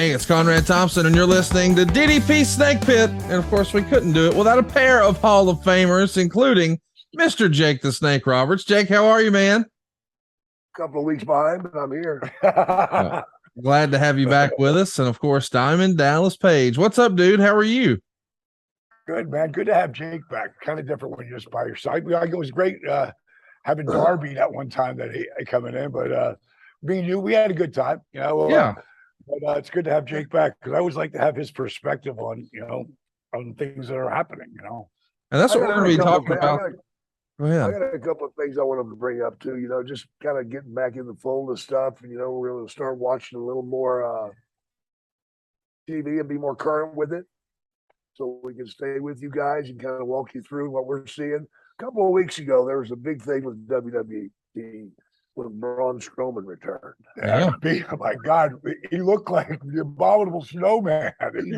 Hey, it's Conrad Thompson, and you're listening to DDP Snake Pit. And of course, we couldn't do it without a pair of Hall of Famers, including Mr. Jake the Snake Roberts. Jake, how are you, man? A couple of weeks behind, but I'm here. Glad to have you back with us. And of course, Diamond Dallas Page. What's up, dude? How are you? Good, man. Good to have Jake back. Kind of different when you're just by your side. It was great having Darby that one time that he coming in, but me and you, we had a good time. Yeah. But it's good to have Jake back because I always like to have his perspective on on things that are happening. And that's what we're going to be talking about. Go ahead. I got a couple of things I wanted to bring up too. Just kind of getting back in the fold of stuff. We're going to start watching a little more TV and be more current with it, so we can stay with you guys and kind of walk you through what we're seeing. A couple of weeks ago, there was a big thing with WWE when Braun Strowman returned. Yeah. Oh my God, he looked like the abominable snowman. He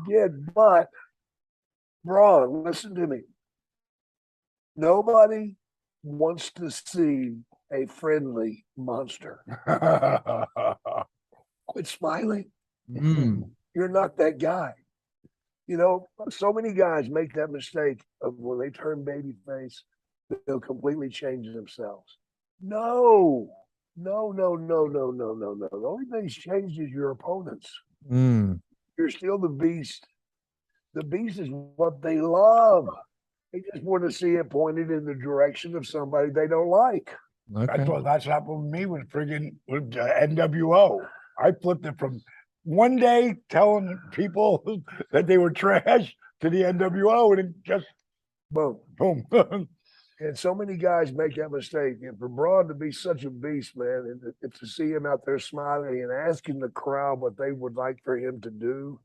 did, but Braun, listen to me. Nobody wants to see a friendly monster. Quit smiling. You're not that guy. So many guys make that mistake of when they turn babyface, they'll completely change themselves. No. The only thing that's changed is your opponents. You're still the beast. The beast is what they love. They just want to see it pointed in the direction of somebody they don't like. Okay. That's happened with me with NWO. I flipped it from one day telling people that they were trash to the NWO, and it just boom. And so many guys make that mistake. And for Braun to be such a beast, man, and to see him out there smiling and asking the crowd what they would like for him to do.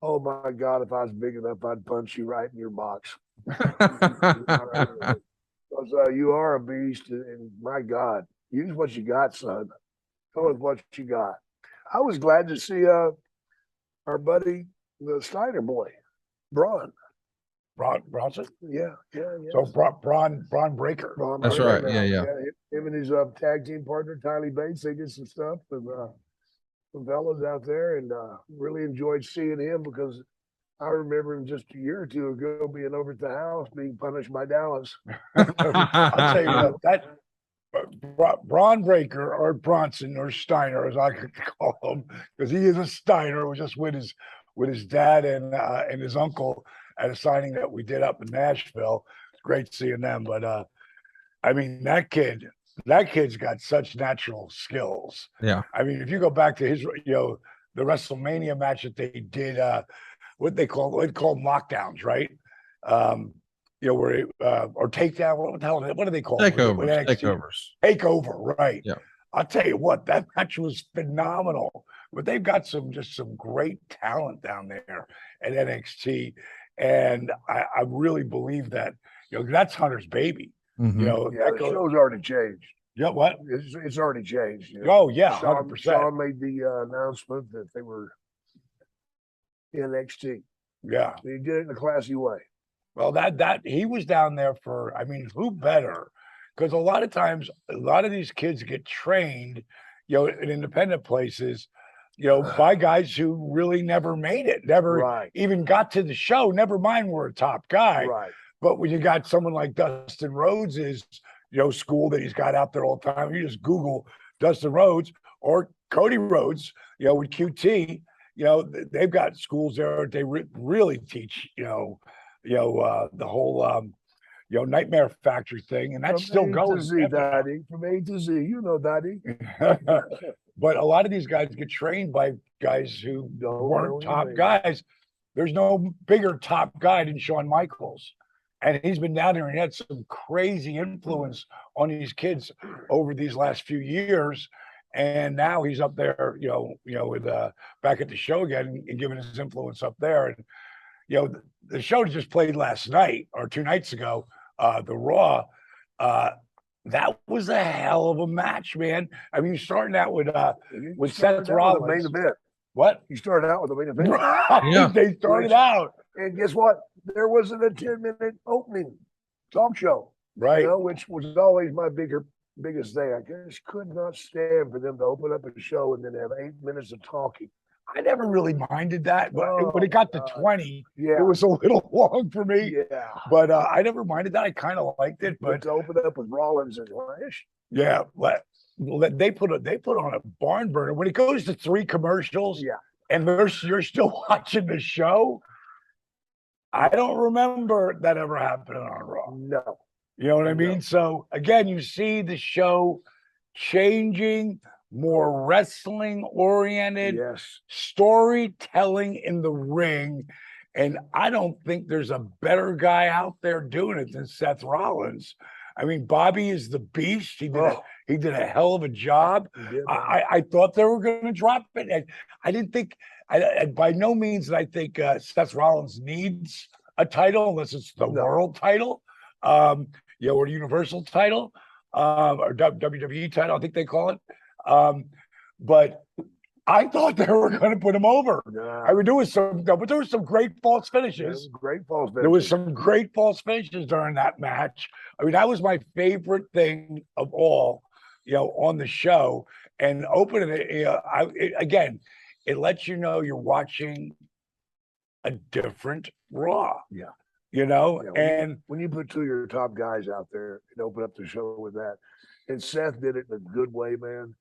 Oh my God, if I was big enough, I'd punch you right in your box. Because you are a beast, and my God, use what you got, son. Go with what you got. I was glad to see our buddy, the Steiner boy, Braun. Bronson? Yeah. So Braun Breaker. That's right. Yeah. Him and his tag team partner, Tylee Bates, they did some stuff with some fellas out there, and really enjoyed seeing him because I remember him just a year or two ago being over at the house being punished by Dallas. I'll tell you what, that Braun Breaker or Bronson or Steiner, as I could call him, because he is a Steiner, was just with his dad and his uncle at a signing that we did up in Nashville. It's great seeing them. But I mean, that kid's got such natural skills. Yeah. I mean, if you go back to his, the WrestleMania match that they did, what they call lockdowns, right? Where or takedown. What the hell? What do they call Takeovers? Takeover, right? Yeah. I'll tell you what, that match was phenomenal. But they've got some great talent down there at NXT, and I really believe that that's Hunter's baby. Mm-hmm. The show's already changed. Yeah, what? It's already changed. Oh yeah, 100%. Sean made the announcement that they were NXT. Yeah, he did it in a classy way. Well, that he was down there for. I mean, who better? Because a lot of times, a lot of these kids get trained, in independent places, by guys who really never made it, never even got to the show. Never mind, we're a top guy. Right. But when you got someone like Dustin Rhodes's, school that he's got out there all the time, you just Google Dustin Rhodes or Cody Rhodes, with QT. They've got schools there. They really teach, the whole, Nightmare Factory thing, and that's still going. From A to Z, Daddy. But a lot of these guys get trained by guys who weren't top guys. There's no bigger top guy than Shawn Michaels, and he's been down there and had some crazy influence on these kids over these last few years. And now he's up there, with back at the show again and giving his influence up there. And the show just played last night or 2 nights ago, the Raw. That was a hell of a match, man. I mean, starting out with Seth Rollins. Main event. What? You started out with the main event. Yeah. They started out. And guess what? There wasn't a 10-minute opening talk show. Right. Which was always my bigger biggest thing. I just could not stand for them to open up a show and then have 8 minutes of talking. I never really minded that, but when it got to 20, yeah, it was a little long for me. Yeah, but I never minded that. I kind of liked it, but to open up with Rollins and Lash, yeah, they put on a barn burner when it goes to 3 commercials. Yeah, and you're still watching the show. I don't remember that ever happening on Raw. No. You know what I mean? So again, you see the show changing, more wrestling oriented, Yes, storytelling in the ring. And I don't think there's a better guy out there doing it than Seth Rollins. I mean, Bobby is the beast. He did a hell of a job. I thought they were going to drop it. And I didn't think, by no means did I think Seth Rollins needs a title unless it's the world title, or the Universal title, or WWE title, I think they call it. But I thought they were going to put him over. I mean, there was some great false finishes. There was some great false finishes during that match. I mean, that was my favorite thing of all, on the show. And opening it, again, it lets you know you're watching a different Raw. And when you put 2 of your top guys out there and open up the show with that, and Seth did it in a good way, man.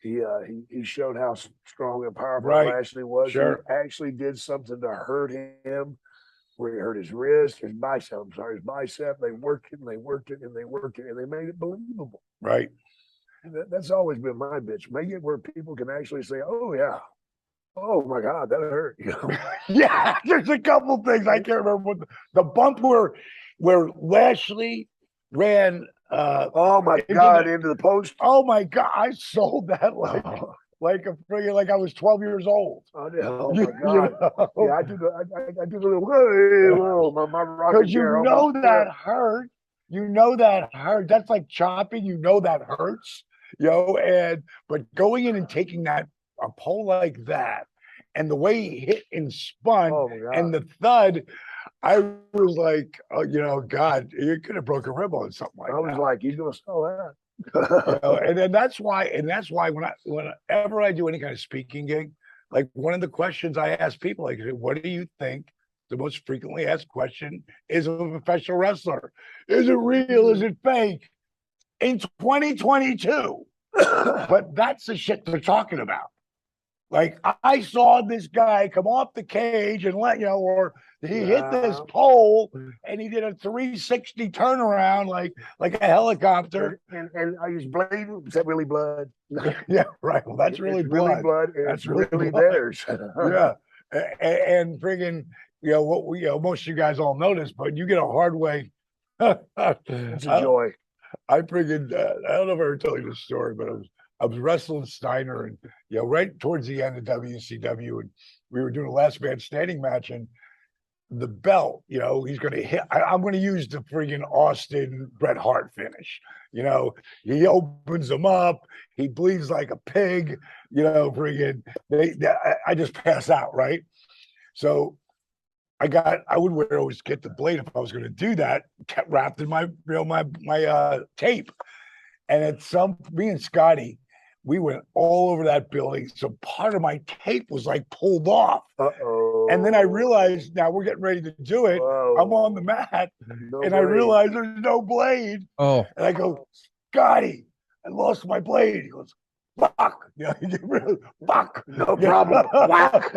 He showed how strong and powerful Lashley was. Sure. He actually did something to hurt him, where he hurt his wrist, his bicep. I'm sorry, his bicep. They worked it and they worked it and they worked it and they made it believable. Right. And that's always been my bitch. Make it where people can actually say, "Oh yeah, oh my God, that hurt." Yeah, there's a couple things I can't remember what the bump where Lashley ran. Oh my God, into the post. Oh my God, I sold that like I was 12 years old. Oh my God. Yeah, I do the little my rocket because that hurt. That hurt. That's like chopping. That hurts. But going in and taking a pole like that, and the way he hit and spun, and the thud, I was like, God, you could have broke a rib on something like that. I was like, he's gonna sell that. And then that's why whenever I do any kind of speaking gig, like one of the questions I ask people, like, what do you think the most frequently asked question is of a professional wrestler? Is it real? Is it fake? In 2022. But that's the shit they're talking about. Like, I saw this guy come off the cage and or he hit this pole and he did a 360 turnaround like a helicopter. And he's bleeding. Is that really blood? Yeah, right. Well, that's really blood. Really blood. That's really theirs. Yeah. And friggin', most of you guys all know this, but you get a hard way. It's a joy. I friggin', I don't know if I ever told you this story, but I was wrestling Steiner, and right towards the end of WCW, and we were doing a last man standing match, and the belt, he's going to hit. I'm going to use the friggin' Austin Bret Hart finish. He opens him up, he bleeds like a pig. Friggin', I just pass out, right? So I would always get the blade if I was going to do that, kept wrapped in my tape, and me and Scotty, we went all over that building. So part of my tape was like pulled off. And then I realized now we're getting ready to do it. I'm on the mat I realize there's no blade. And I go, Scotty, I lost my blade. He goes, fuck. Fuck. No problem. Whack.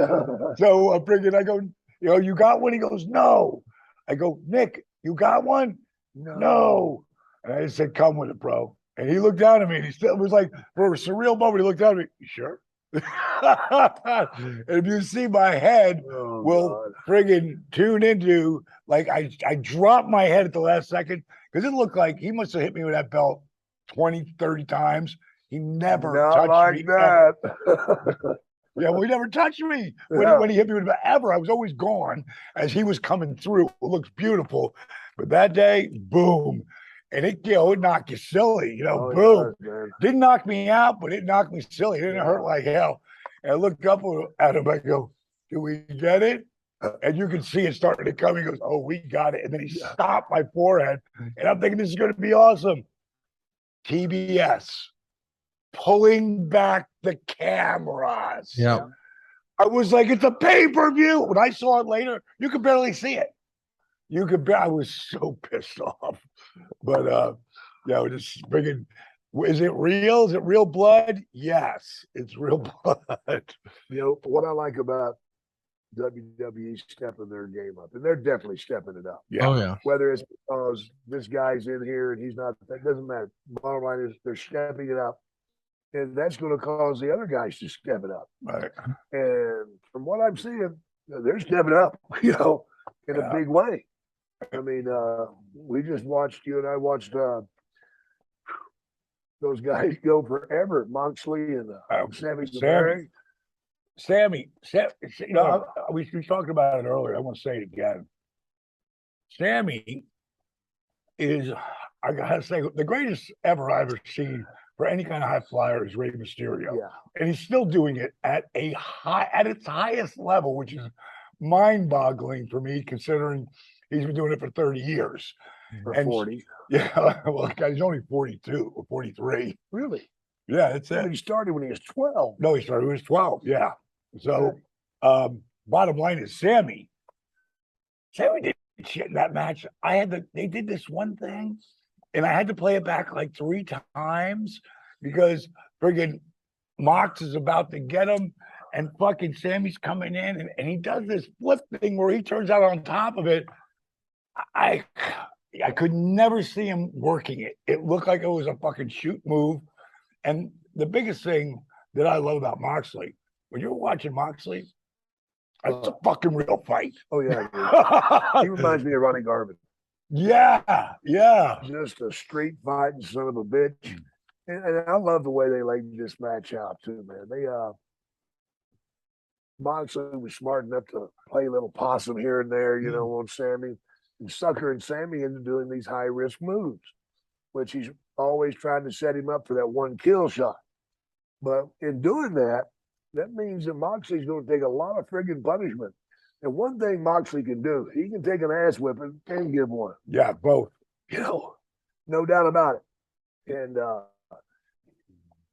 So I go, you got one? He goes, no. I go, Nick, you got one? No. And I just said, come with it, bro. And he looked down at me, and it was like, for a surreal moment, he looked down at me, you sure? And if you see my head, friggin' tune into, like, I dropped my head at the last second, because it looked like he must have hit me with that belt 20, 30 times. He never touched me. That. Yeah, well, he never touched me when he hit me with it ever. I was always gone as he was coming through. It looks beautiful. But that day, boom. And it knocked you silly, boom. Didn't knock me out, but it knocked me silly. It didn't hurt like hell. And I looked up at him, I go, do we get it? And you can see it starting to come. He goes, oh, we got it. And then he stopped my forehead. And I'm thinking, this is going to be awesome. TBS pulling back the cameras. Yeah. I was like, it's a pay-per-view. When I saw it later, you could barely see it. I was so pissed off. But just bringing, is it real? Is it real blood? Yes, it's real blood. What I like about WWE stepping their game up, and they're definitely stepping it up. Yeah. Oh yeah. Whether it's because this guy's in here and he's not, that doesn't matter. Bottom line is they're stepping it up. And that's going to cause the other guys to step it up. Right. And from what I'm seeing, they're stepping up, in a big way. I mean, we just watched, you and I watched those guys go forever, Moxley and Sammy Guevara. Sammy, we talked about it earlier. I want to say it again. Sammy is, I gotta say, the greatest ever I've ever seen for any kind of high flyer is Rey Mysterio. Yeah. And he's still doing it at its highest level, which is mind-boggling for me, considering he's been doing it for 30 years. For and 40. Yeah, well, he's only 42 or 43. Really? Yeah, that's it. He started when he was 12. No, he started when he was 12. Yeah. So, bottom line is Sammy did shit in that match. They did this one thing, and I had to play it back like 3 times because friggin' Mox is about to get him, and fucking Sammy's coming in, and he does this flip thing where he turns out on top of it. I could never see him working it. It looked like it was a fucking shoot move. And the biggest thing that I love about Moxley, when you're watching Moxley, it's a fucking real fight. Oh, yeah. He reminds me of Ronnie Garvin. Yeah. Just a street fighting son of a bitch. And I love the way they laid this match out, too, man. Moxley was smart enough to play a little possum here and there, on Sammy, and suckering Sammy into doing these high-risk moves, which he's always trying to set him up for that one kill shot. But in doing that, that means that Moxley's going to take a lot of friggin' punishment. And one thing Moxley can do, he can take an ass whipping and give one. Yeah, both. No doubt about it. And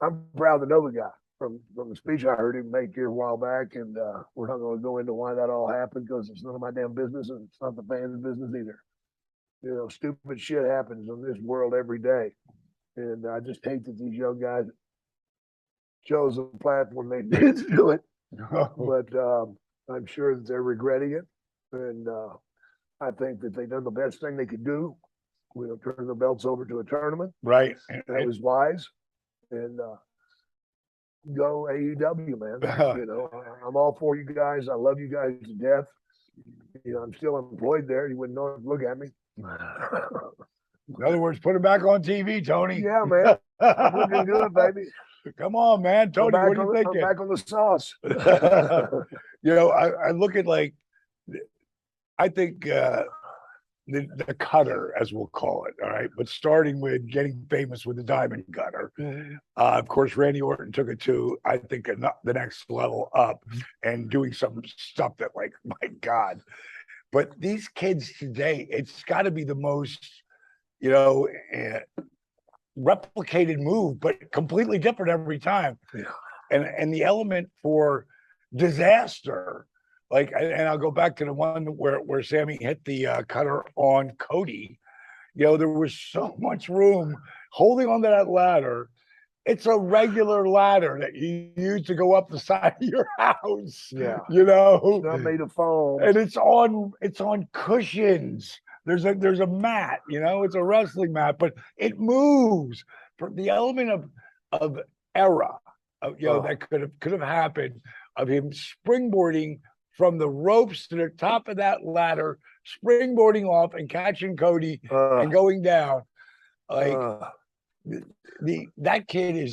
I'm proud to know the guy from the speech I heard him make here a while back. And we're not going to go into why that all happened because it's none of my damn business and it's not the fans' business either. Stupid shit happens in this world every day. And I just hate that these young guys chose a platform they did do it. But I'm sure that they're regretting it. And I think that they've done the best thing they could do. Turn the belts over to a tournament. Right. That was wise. And go AEW, man. I'm all for you guys. I love you guys to death. I'm still employed there. You wouldn't know, look at me. In other words, put it back on TV, Tony. Yeah, man. We're gonna do it, baby. Come on, man. Tony, what are you thinking? I'm back on the sauce. I look at I think the cutter, as we'll call it, all right, but starting with getting famous with the Diamond Cutter. Of course, Randy Orton took it to, I think, the next level up and doing some stuff that, my God. But these kids today, it's got to be the most, replicated move, but completely different every time. Yeah. And the element for disaster, and I'll go back to the one where Sammy hit the cutter on Cody. There was so much room holding onto that ladder. It's a regular ladder that you use to go up the side of your house. Yeah. It's not made of foam. And it's on cushions. There's a mat, it's a wrestling mat, but it moves. For the element of error, that could have happened, of him springboarding from the ropes to the top of that ladder, springboarding off and catching Cody and going down. That kid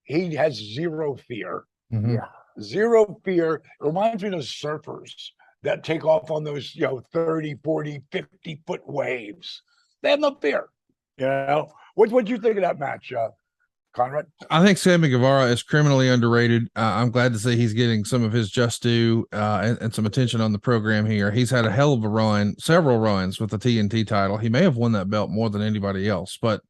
he has zero fear. Mm-hmm. Yeah. Zero fear. It reminds me of those surfers that take off on those 30, 40, 50-foot waves. They have no fear. What'd you think of that match, Conrad? I think Sammy Guevara is criminally underrated. I'm glad to see he's getting some of his just due and some attention on the program here. He's had a hell of a run, several runs with the TNT title. He may have won that belt more than anybody else, but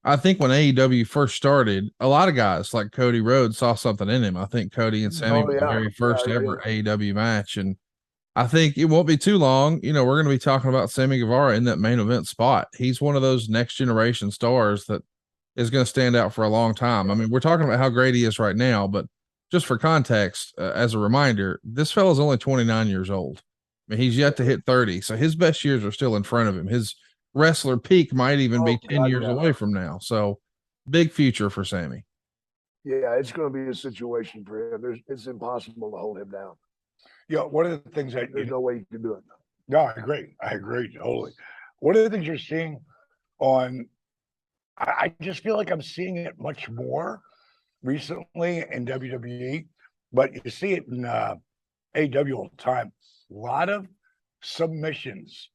I think when AEW first started, a lot of guys like Cody Rhodes saw something in him. I think Cody and Sammy were the very first ever AEW match. And I think it won't be too long. You know, we're going to be talking about Sammy Guevara in that main event spot. He's one of those next generation stars that is going to stand out for a long time. I mean, we're talking about how great he is right now, but just for context, as a reminder, this fellow's only 29 years old. I mean, he's yet to hit 30. So his best years are still in front of him. His wrestler peak might even be 10 years away from now. So big future for Sammy. Yeah, it's going to be a situation for him. It's impossible to hold him down. Yeah, one of the things that there's no way you can do it. No, I agree totally. One of the things you're seeing on, I just feel like I'm seeing it much more recently in WWE, but you see it in AEW all the time. A lot of submissions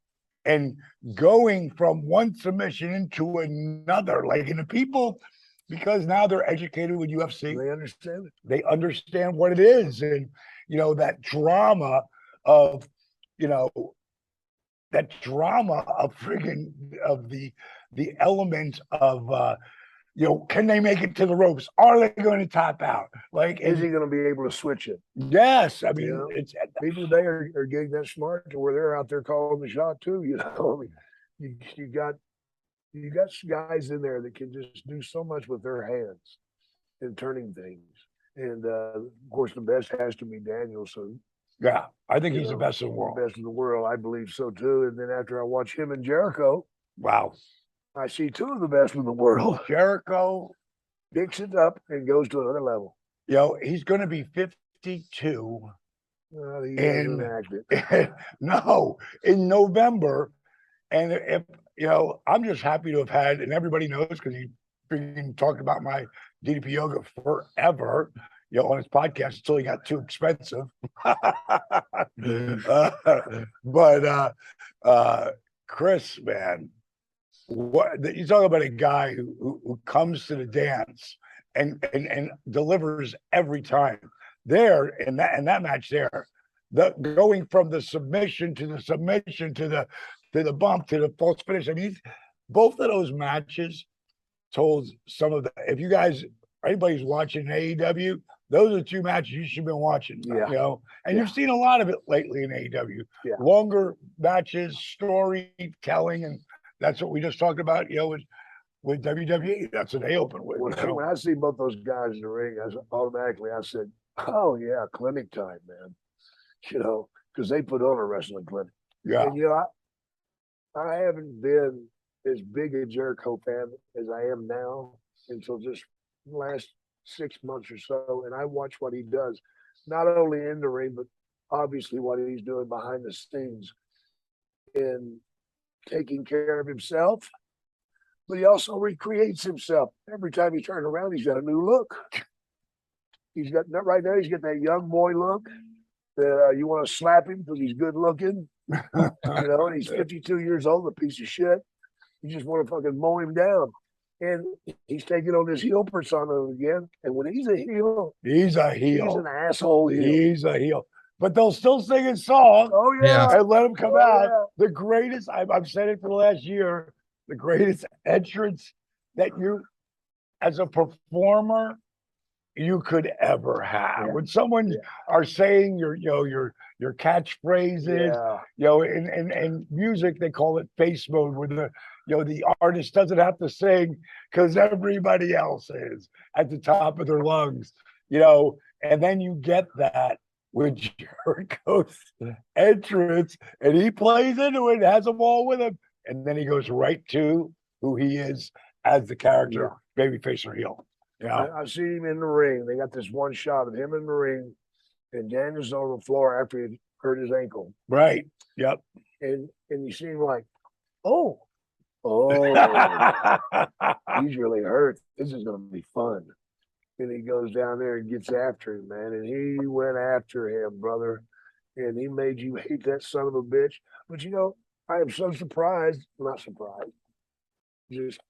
and going from one submission into another, like in the people, because now they're educated with UFC. They understand it. They understand what it is. And, you know, that drama of, you know, friggin' of the element of, you know, can they make it to the ropes? Are they going to tap out? Like, is he going to be able to switch it? Yes, I mean, you know, it's people today are getting that smart to where they're out there calling the shot too. You know, I mean, you got guys in there that can just do so much with their hands and turning things. And of course, the best has to be Danielson. Yeah, I think he's the best in the world. Best in the world, I believe so too. And then after I watch him and Jericho, wow, I see two of the best in the world. Jericho picks it up and goes to another level. You know, he's going to be 52. No, in November. And if, you know, I'm just happy to have had, and everybody knows because he's been talking about my DDP yoga forever, you know, on his podcast until he got too expensive. Chris, man, what you talk about a guy who comes to the dance and delivers every time. There in that match there, the going from the submission to the submission to the bump to the false finish. I mean, both of those matches told some of the. If you guys, anybody's watching AEW, those are two matches you should have been watching. Yeah. You know, and you've seen a lot of it lately in AEW. Yeah. Longer matches, storytelling, and that's what we just talked about. You know, with WWE, that's what they open with. When I see both those guys in the ring, I said, "Oh yeah, clinic time, man." You know, because they put on a wrestling clinic. Yeah. And you know, I haven't been as big a Jericho fan as I am now until just the last 6 months or so. And I watch what he does, not only in the ring, but obviously what he's doing behind the scenes in taking care of himself. But he also recreates himself. Every time he turns around, he's got a new look. He's got right now, he's got that young boy look that you want to slap him because he's good looking. You know, and he's 52 years old, a piece of shit. You just want to fucking mow him down. And he's taking on this heel persona again. And when he's a heel, he's an asshole heel. He's a heel. But they'll still sing his song. Oh, yeah. And let him come out. Yeah. The greatest, I've said it for the last year, the greatest entrance that you, as a performer, you could ever have. When someone are saying your catchphrases, you know, in music they call it face mode, where the artist doesn't have to sing because everybody else is at the top of their lungs, you know, and then you get that with Jericho's entrance, and he plays into it, has them all with him, and then he goes right to who he is as the character, babyface or heel. Yeah, I've seen him in the ring. They got this one shot of him in the ring, and Daniel's on the floor after he hurt his ankle. Right. Yep. And you see him like, oh, he's really hurt. This is going to be fun. And he goes down there and gets after him, man. And he went after him, brother. And he made you hate that son of a bitch. But you know, I am so surprised, not surprised, just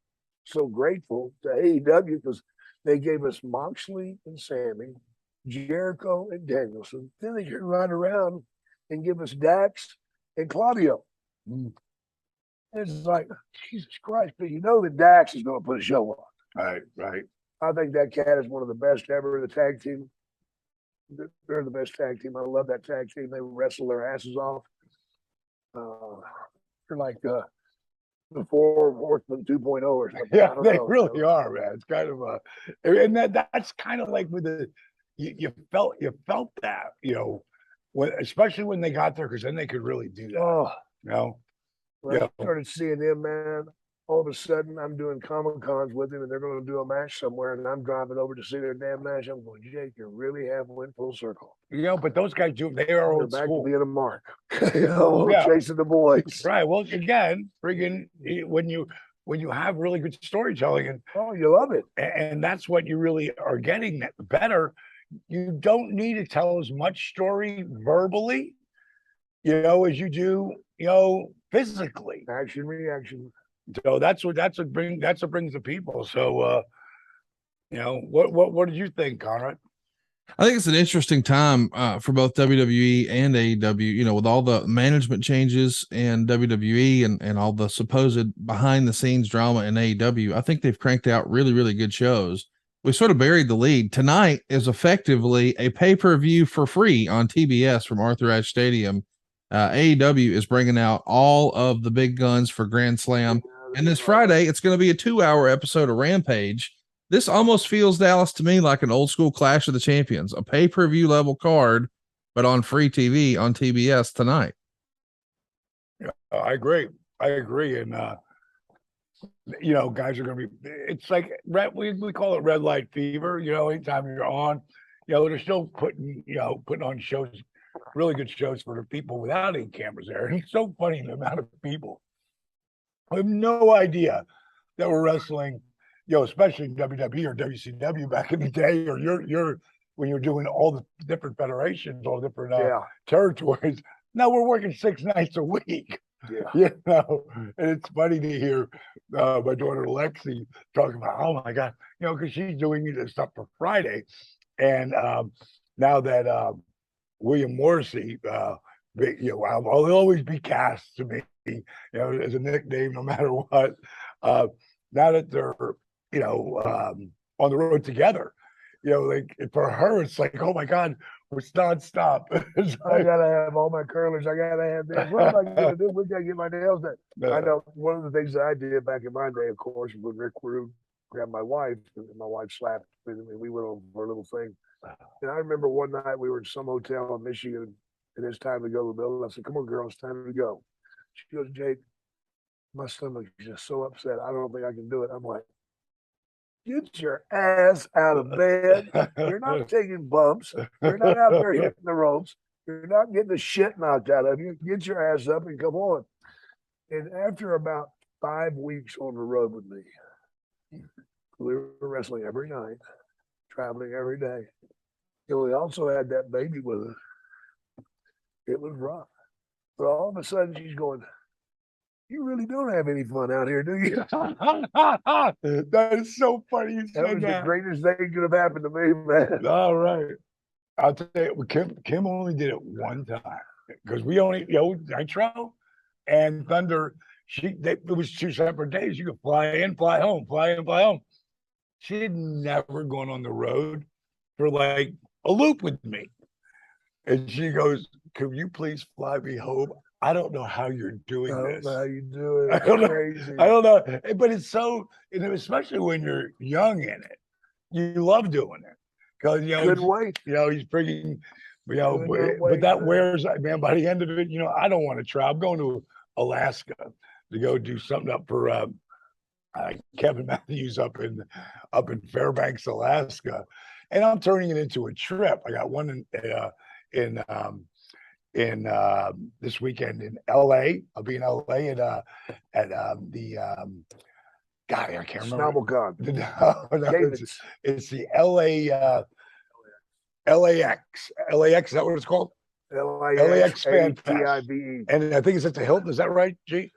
so grateful to AEW because they gave us Moxley and Sammy, Jericho and Danielson. Then they turn right around and give us Dax and Claudio. It's like, Jesus Christ, but you know that Dax is going to put a show on. Right. I think that cat is one of the best ever. The tag team, they're the best tag team. I love that tag team. They wrestle their asses off. They're like the Four Horsemen 2.0 or something. Yeah, they really are, man. It's kind of and that's kind of like with you felt that, especially when they got there, because then they could really do that. When I started seeing them, man, all of a sudden I'm doing Comic Cons with him, and they're going to do a match somewhere, and I'm driving over to see their damn match. I'm going, Jake, you really have went full circle. But those guys they are old back school. To being a mark, chasing the boys. Right. Well, again, friggin' when you have really good storytelling, and you love it, and that's what you really are getting better. You don't need to tell as much story verbally, as you do, physically. Action, reaction. So that's what brings the people. So, what did you think, Conrad? I think it's an interesting time for both WWE and AEW, with all the management changes in WWE and all the supposed behind the scenes drama in AEW. I think they've cranked out really, really good shows. We sort of buried the lead. Tonight is effectively a pay-per-view for free on TBS from Arthur Ashe Stadium. AEW is bringing out all of the big guns for Grand Slam. And this Friday, it's going to be a 2-hour episode of Rampage. This almost feels, Dallas, to me like an old school Clash of the Champions, a pay-per-view level card, but on free TV on TBS tonight. Yeah, I agree. And, guys are going to be, it's like, we call it red light fever, anytime you're on, they're still putting on shows, really good shows for the people without any cameras there. And it's so funny, the amount of people. I have no idea that we're wrestling, especially in WWE or WCW back in the day, or you're when you're doing all the different federations, all different territories. Now we're working 6 nights a week. And it's funny to hear my daughter Lexi talking about, oh my God, because she's doing this stuff for Friday, and now that William Morrissey, I'll always be cast to me, as a nickname, no matter what. Now that they're, on the road together, like for her, it's like, oh my God, it's nonstop. I gotta have all my curlers. I gotta have this. What am I gonna do? We gotta get my nails done. I know one of the things that I did back in my day, of course, when Rick Rude grabbed my wife, and my wife slapped me, and we went over for a little thing. And I remember one night we were in some hotel in Michigan, and it's time to go to the building. I said, "Come on, girl, it's time to go." She goes, "Jake, my stomach is just so upset. I don't think I can do it." I'm like, "Get your ass out of bed. You're not taking bumps. You're not out there hitting the ropes. You're not getting the shit knocked out of you. Get your ass up and come on." And after about 5 weeks on the road with me, we were wrestling every night, traveling every day. And we also had that baby with us. It was rough. But all of a sudden she's going, "You really don't have any fun out here, do you?" That is so funny. That was the greatest thing that could have happened to me, man. All right. I'll tell you, Kim only did it one time, because we only, Nitro and Thunder, it was 2 separate days. You could fly in, fly home, fly in, fly home. She had never gone on the road for like a loop with me. And she goes, "Can you please fly me home? I don't know how you're doing this. I don't know how you do it. I don't know. But it's so, especially when you're young in it, you love doing it. Because, Couldn't wait. He's bringing, but that wears, man, by the end of it, I don't want to try. I'm going to Alaska to go do something up for Kevin Matthews up in Fairbanks, Alaska. And I'm turning it into a trip. I got one in this weekend in LA. I'll be in LA at the God, I can't remember. No, it's the LAX. LAX, is that what it's called? LAX Fan Fest. And I think it's at the Hilton. Is that right, G?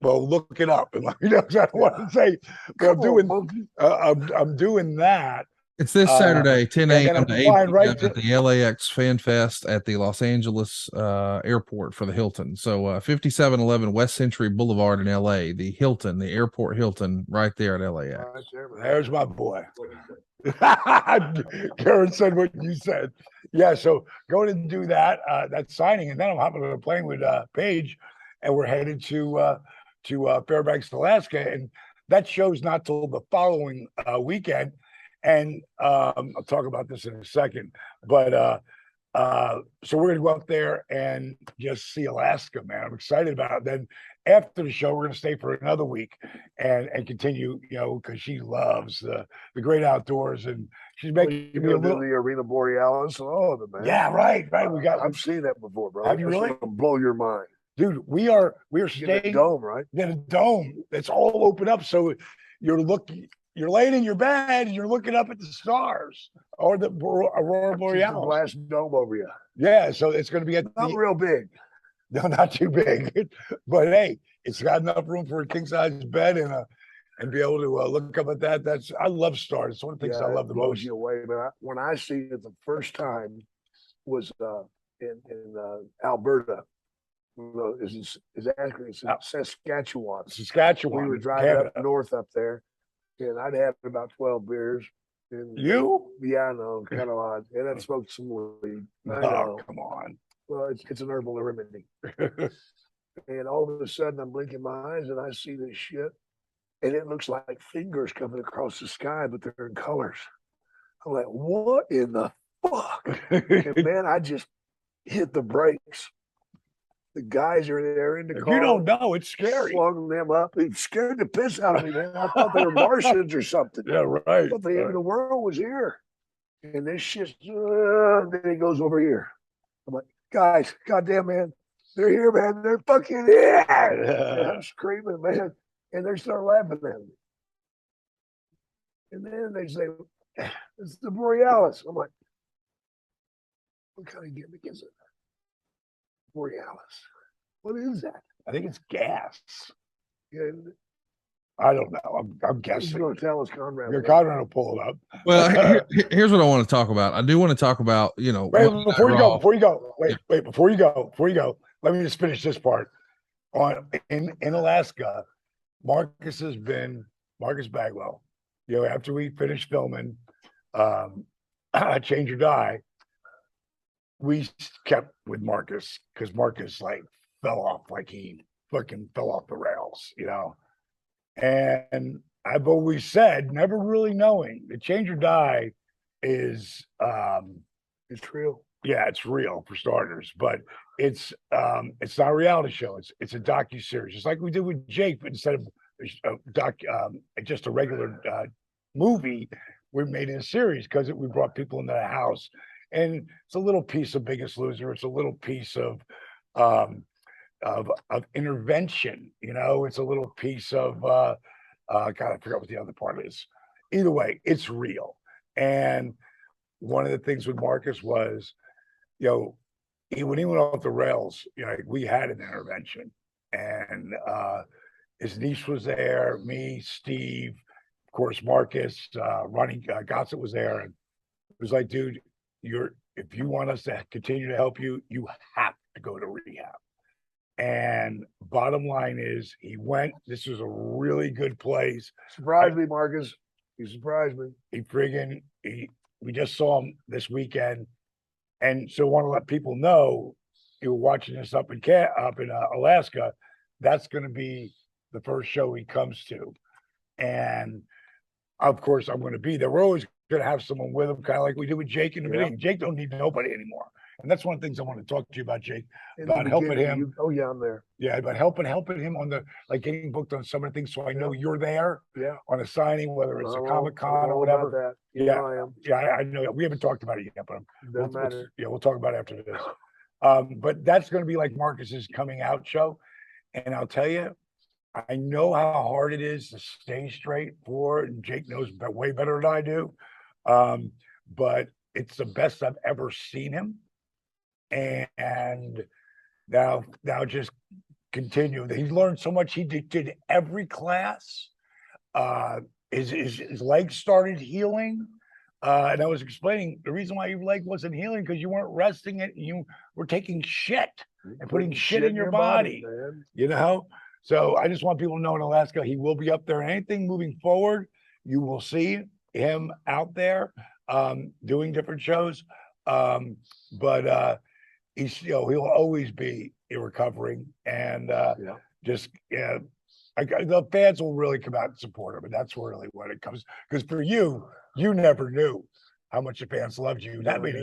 Well, look it up and let me know. I don't want to say, but I'm doing that. It's this Saturday, 10 a.m. to 8 p.m. right at the LAX Fan Fest at the Los Angeles airport for the Hilton. So 5711 West Century Boulevard in LA, the Hilton, the airport Hilton right there at LAX. Right there, there's my boy. Karen said what you said. Yeah, so go and do that signing, and then I'm hopping on a plane with Paige, and we're headed to Fairbanks, Alaska, and that show's not till the following weekend. And I'll talk about this in a second, but so we're gonna go up there and just see Alaska, man. I'm excited about it. Then after the show, we're gonna stay for another week and continue, because she loves the great outdoors, and she's making me a little the Arena Borealis and all of it, man. Yeah, right. I've seen that before, bro. Have you really? Blow your mind, dude. We are staying in a dome, right? In a dome. It's all open up, so you're laying in your bed and you're looking up at the stars or the Aurora Borealis. Glass dome over you. Yeah, so it's going to be not real big. No, not too big, but hey, it's got enough room for a king size bed and be able to look up at that. I love stars. It's one of the things I love the most. Blows you away, man. When I see it the first time was in Alberta. Is actually it's in Saskatchewan. Saskatchewan. We were driving up north up there. And I'd had about 12 beers. And Yeah, I know, kind of odd. And I'd smoked some weed. Oh, come on. Well, it's an herbal remedy. And all of a sudden, I'm blinking my eyes and I see this shit. And it looks like fingers coming across the sky, but they're in colors. I'm like, what in the fuck? And man, I just hit the brakes. The guys are there in the car. You don't know, it's scary. Slung them up. It scared the piss out of me, man. I thought they were Martians or something. Yeah, right. I thought the end of the world was here. And this shit, then it goes over here. I'm like, guys, goddamn, man. They're here, man. They're fucking here. And I'm screaming, man. And they start laughing at me. And then they say, it's the Borealis. I'm like, what kind of gimmick is it? Borealis. What is that? I think it's gas. Yeah. I don't know. I'm guessing. He's going to tell us, Conrad. Your Conrad will pull it up. Well, here's what I want to talk about. I do want to talk about, Wait, before you go. Before you go. Let me just finish this part. In Alaska, Marcus Bagwell. After we finished filming, Change or Die, we kept with Marcus because Marcus fell off, he fucking fell off the rails, And I've always said, never really knowing, the Change or Die is it's real. Yeah, it's real for starters, but it's not a reality show. It's a docu-series, just like we did with Jake, but instead of just a regular movie, we made it a series because we brought people into the house. And it's a little piece of Biggest Loser. It's a little piece of intervention. It's a little piece of God, I forgot what the other part is. Either way, it's real. And one of the things with Marcus was, when he went off the rails, we had an intervention, and his niece was there, me, Steve, of course, Marcus, Ronnie Gossett was there, and it was like, dude. If you want us to continue to help you, you have to go to rehab. And bottom line is, he went. This was a really good place. Surprised me, Marcus. He surprised me. We just saw him this weekend, and so want to let people know you were watching this up in Alaska. That's going to be the first show he comes to, and of course I'm going to be there. We're always going to have someone with him, kind of like we did with Jake in the beginning. Jake don't need nobody anymore, and that's one of the things I want to talk to you about, Jake, about helping him. I'm there. Yeah, about helping him on the getting booked on some of the things, so I know you're there. Yeah, on a signing, whether it's a Comic-Con or whatever. I am. Yeah, I know. We haven't talked about it yet, but doesn't matter. We'll talk about it after this. But that's going to be like Marcus's coming out show, and I'll tell you, I know how hard it is to stay straight for it, and Jake knows way better than I do. But it's the best I've ever seen him, and now just continue. He's learned so much. He did every class. His legs started healing. And I was explaining the reason why your leg wasn't healing because you weren't resting it. You were taking shit and putting shit in your body, you know? So I just want people to know in Alaska, he will be up there. Anything moving forward, you will see him out there doing different shows. But he's, he'll always be recovering. And the fans will really come out and support him. And that's really what it comes. Because for you never knew how much the fans loved you. That made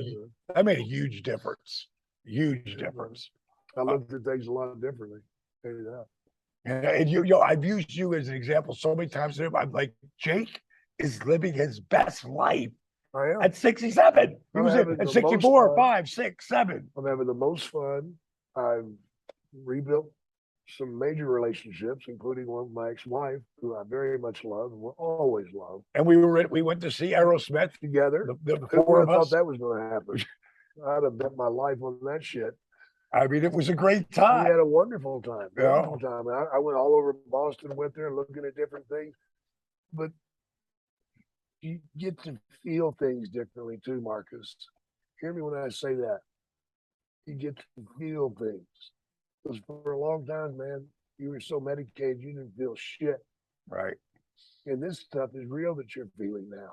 a huge difference. Huge difference. I looked at things a lot differently. And I've used you as an example so many times. I'm like, Jake is living his best life at 67. He was at 64, 5, 6, 7. I'm having the most fun. I've rebuilt some major relationships, including one with my ex-wife, who I very much love and will always love. And we went to see Aerosmith together. The four of us. Thought that was going to happen. I'd have bet my life on that shit. I mean, it was a great time. We had a wonderful time. Wonderful time. I went all over Boston, went there looking at different things. But you get to feel things differently too, Marcus. Hear me when I say that. You get to feel things. Because for a long time, man, you were so medicated, you didn't feel shit. Right. And this stuff is real that you're feeling now.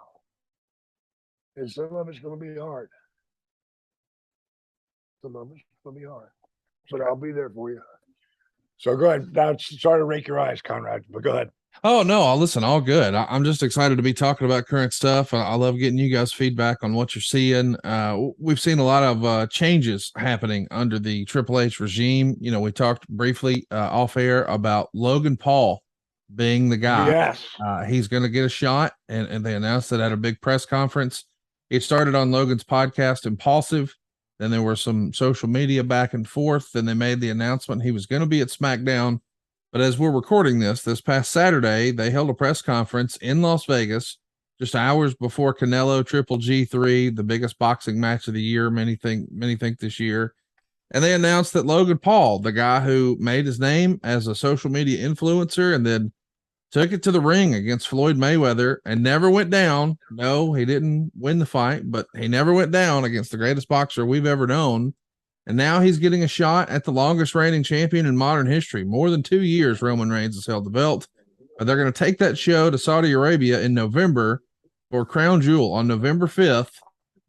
And some of it's going to be hard. Some of it's going to be hard. But I'll be there for you. So go ahead. Now, sorry to rake your eyes, Conrad, but go ahead. Oh, no, listen, all good. I'm just excited to be talking about current stuff. I love getting you guys feedback on what you're seeing. We've seen a lot of changes happening under the Triple H regime. We talked briefly off air about Logan Paul being the guy. Yes. He's going to get a shot, and they announced it at a big press conference. It started on Logan's podcast, Impulsive. Then there were some social media back and forth. Then they made the announcement he was going to be at SmackDown. But as we're recording this past Saturday, they held a press conference in Las Vegas just hours before Canelo Triple G3, the biggest boxing match of the year, many think this year. And they announced that Logan Paul, the guy who made his name as a social media influencer and then took it to the ring against Floyd Mayweather and never went down. No, he didn't win the fight, but he never went down against the greatest boxer we've ever known. And now he's getting a shot at the longest reigning champion in modern history. More than 2 years Roman Reigns has held the belt. But they're going to take that show to Saudi Arabia in November for Crown Jewel on November 5th.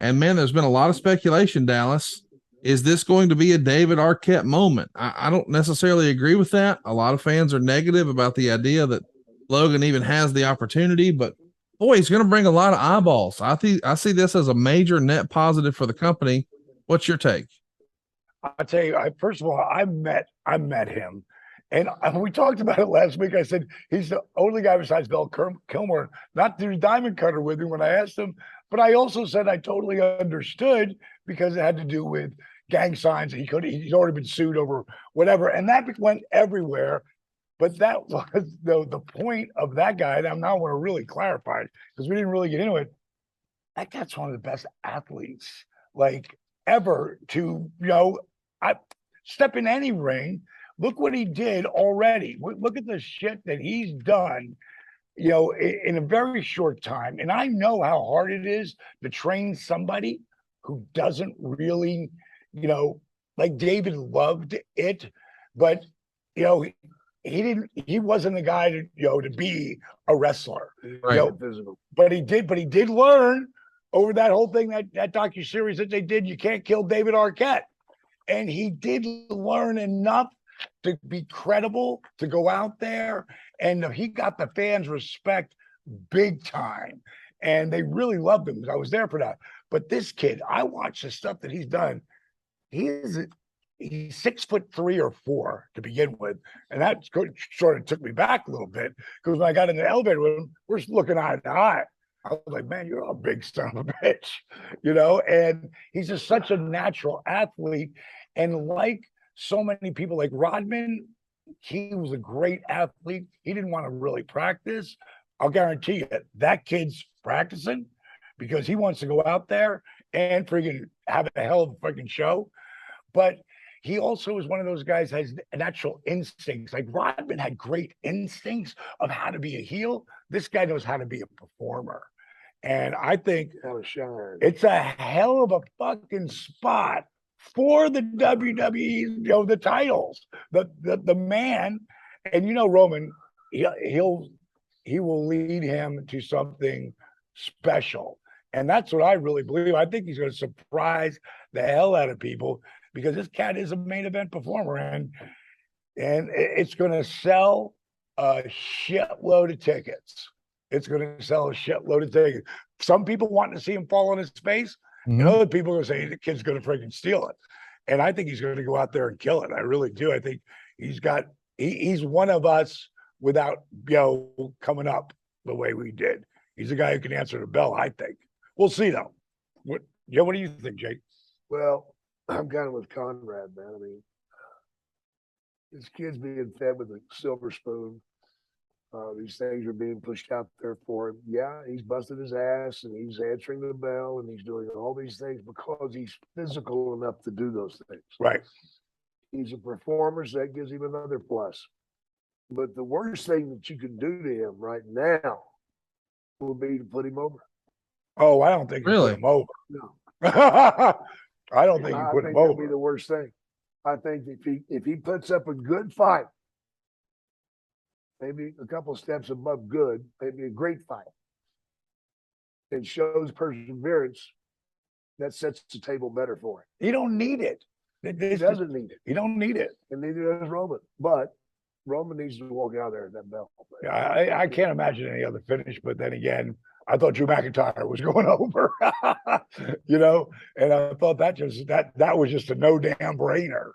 And, man, there's been a lot of speculation, Dallas. Is this going to be a David Arquette moment? I don't necessarily agree with that. A lot of fans are negative about the idea that Logan even has the opportunity. But, boy, he's going to bring a lot of eyeballs. I see this as a major net positive for the company. What's your take? I'll tell you, first of all, I met him. And we talked about it last week. I said, he's the only guy besides Val Kilmer not to do diamond cutter with me when I asked him. But I also said I totally understood because it had to do with gang signs. He's already been sued over whatever. And that went everywhere. But that was the point of that guy. And I now want to really clarify it because we didn't really get into it. That guy's one of the best athletes, like, ever to, step in any ring. Look what he did already. Look at the shit that he's done, in a very short time. And I know how hard it is to train somebody who doesn't really, like David loved it, but, he wasn't the guy to be a wrestler. Right. But he did learn over that whole thing, that docuseries that they did, You Can't Kill David Arquette. And he did learn enough to be credible, to go out there. And he got the fans' respect big time. And they really loved him. I was there for that. But this kid, I watched the stuff that he's done. He's 6'3" or 4 to begin with. And that sort of took me back a little bit. Because when I got in the elevator room, we're looking eye to eye. I was like, man, you're a big son of a bitch, and he's just such a natural athlete. And like so many people, like Rodman, he was a great athlete. He didn't want to really practice. I'll guarantee you that kid's practicing because he wants to go out there and friggin' have a hell of a freaking show. But he also is one of those guys that has natural instincts. Like Rodman had great instincts of how to be a heel. This guy knows how to be a performer. And I think it's a hell of a fucking spot for the WWE, the titles, the man. And Roman, he will lead him to something special. And that's what I really believe. I think he's going to surprise the hell out of people because this cat is a main event performer, and it's going to sell a shitload of tickets. It's going to sell a shitload of tickets. Some people want to see him fall on his face, and other people are going to say the kid's going to freaking steal it. And I think he's going to go out there and kill it. I really do. I think he's one of us without coming up the way we did. He's a guy who can answer the bell, I think. We'll see, though. What do you think, Jake? Well, I'm kind of with Conrad, man. I mean, this kid's being fed with a silver spoon. These things are being pushed out there for him. Yeah, he's busted his ass and he's answering the bell and he's doing all these things because he's physical enough to do those things. Right. He's a performer, so that gives him another plus. But the worst thing that you can do to him right now would be to put him over. Oh, I don't think you put him over. No. I don't think you put him over. That would be the worst thing. I think if he puts up a good fight, maybe a couple steps above good, maybe a great fight, and shows perseverance, that sets the table better for him. He don't need it. He doesn't need it. He don't need it. And neither does Roman. But Roman needs to walk out there at that belt. Yeah, I can't imagine any other finish. But then again, I thought Drew McIntyre was going over, and I thought that was just a no damn brainer.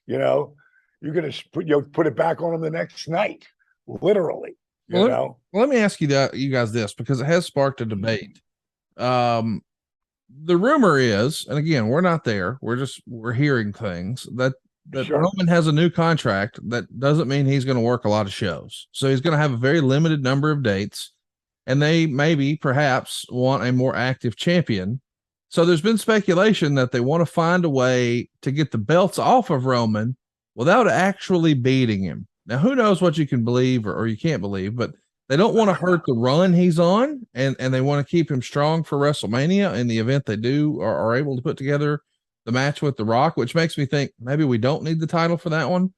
You're going to put it back on him the next night, literally. Let me ask you guys this, because it has sparked a debate. The rumor is, and again, we're not there. We're hearing things that sure. Roman has a new contract. That doesn't mean he's going to work a lot of shows. So he's going to have a very limited number of dates, and they perhaps want a more active champion. So there's been speculation that they want to find a way to get the belts off of Roman without actually beating him. Now, who knows what you can believe or you can't believe, but they don't want to hurt the run he's on, and they want to keep him strong for WrestleMania in the event they do or are able to put together the match with The Rock, which makes me think maybe we don't need the title for that one.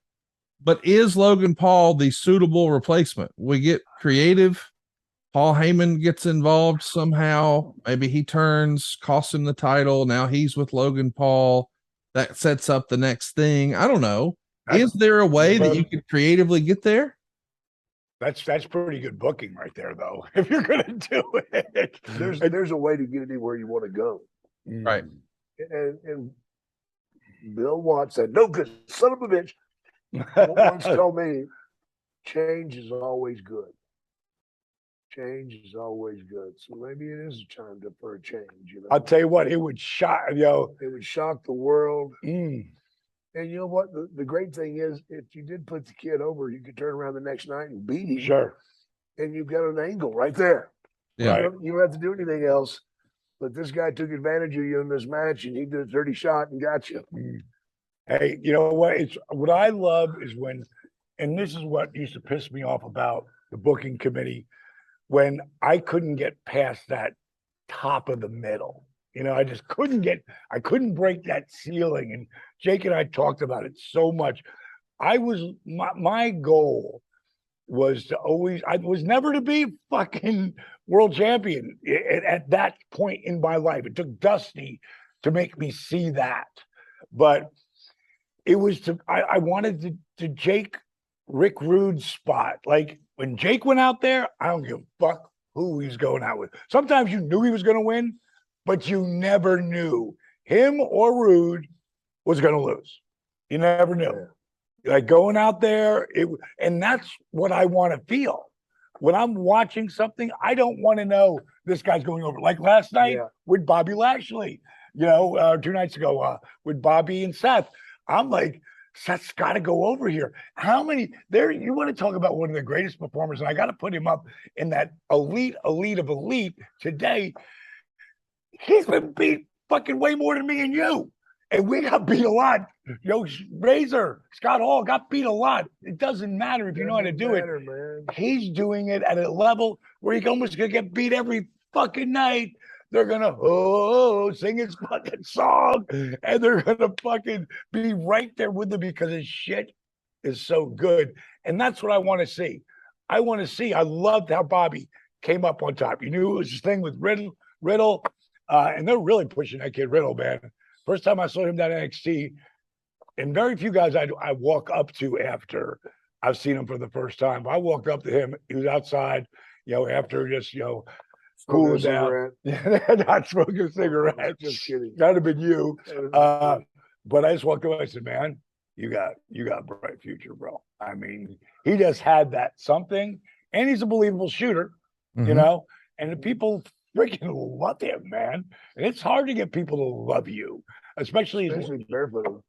But is Logan Paul the suitable replacement? We get creative. Paul Heyman gets involved somehow. Maybe he turns, costs him the title. Now he's with Logan Paul. That sets up the next thing. I don't know. Is there a way that you could creatively get there? That's pretty good booking right there, though. If you're going to do it, there's a way to get anywhere you want to go, right? And Bill Watts said, "No good, son of a bitch." Once told me, change is always good. Change is always good. So maybe it is a time for a change. I'll tell you what, it would shock It would shock the world. And you know what? The great thing is, if you did put the kid over, you could turn around the next night and beat him. Sure. And you've got an angle right there. Yeah. You don't have to do anything else. But this guy took advantage of you in this match, and he did a dirty shot and got you. Hey, you know what? What I love is when, and this is what used to piss me off about the booking committee, when I couldn't get past that top of the middle. I just couldn't break that ceiling. And Jake and I talked about it so much. My goal was never to be fucking world champion at that point in my life. It took Dusty to make me see that. But it was I wanted to Jake Rick Rude's spot. Like when Jake went out there, I don't give a fuck who he's going out with. Sometimes you knew he was going to win, but you never knew him or Rude was going to lose. You never knew. Like going out there, and that's what I want to feel. When I'm watching something, I don't want to know this guy's going over. Like last night with Bobby Lashley, 2 nights ago with Bobby and Seth. I'm like, Seth's got to go over here. How many there? You want to talk about one of the greatest performers, and I got to put him up in that elite of elite today. He's been beat fucking way more than me and you. And we got beat a lot. Razor, Scott Hall got beat a lot. It doesn't matter if you know how to do it. Man. He's doing it at a level where he almost going to get beat every fucking night, they're gonna sing his fucking song, and they're gonna fucking be right there with him because his shit is so good. And that's what I want to see. I loved how Bobby came up on top. You knew it was his thing with Riddle, and they're really pushing that kid Riddle, man. First time I saw him down at NXT, and very few guys I walk up to after I've seen him for the first time. I walked up to him. He was outside, after just, cooling down. Not smoking a cigarette. Just kidding. That'd have been you. But I just walked away. I said, man, you got a bright future, bro. I mean, he just had that something, and he's a believable shooter, and the people freaking love him, man. And it's hard to get people to love you, especially barefoot.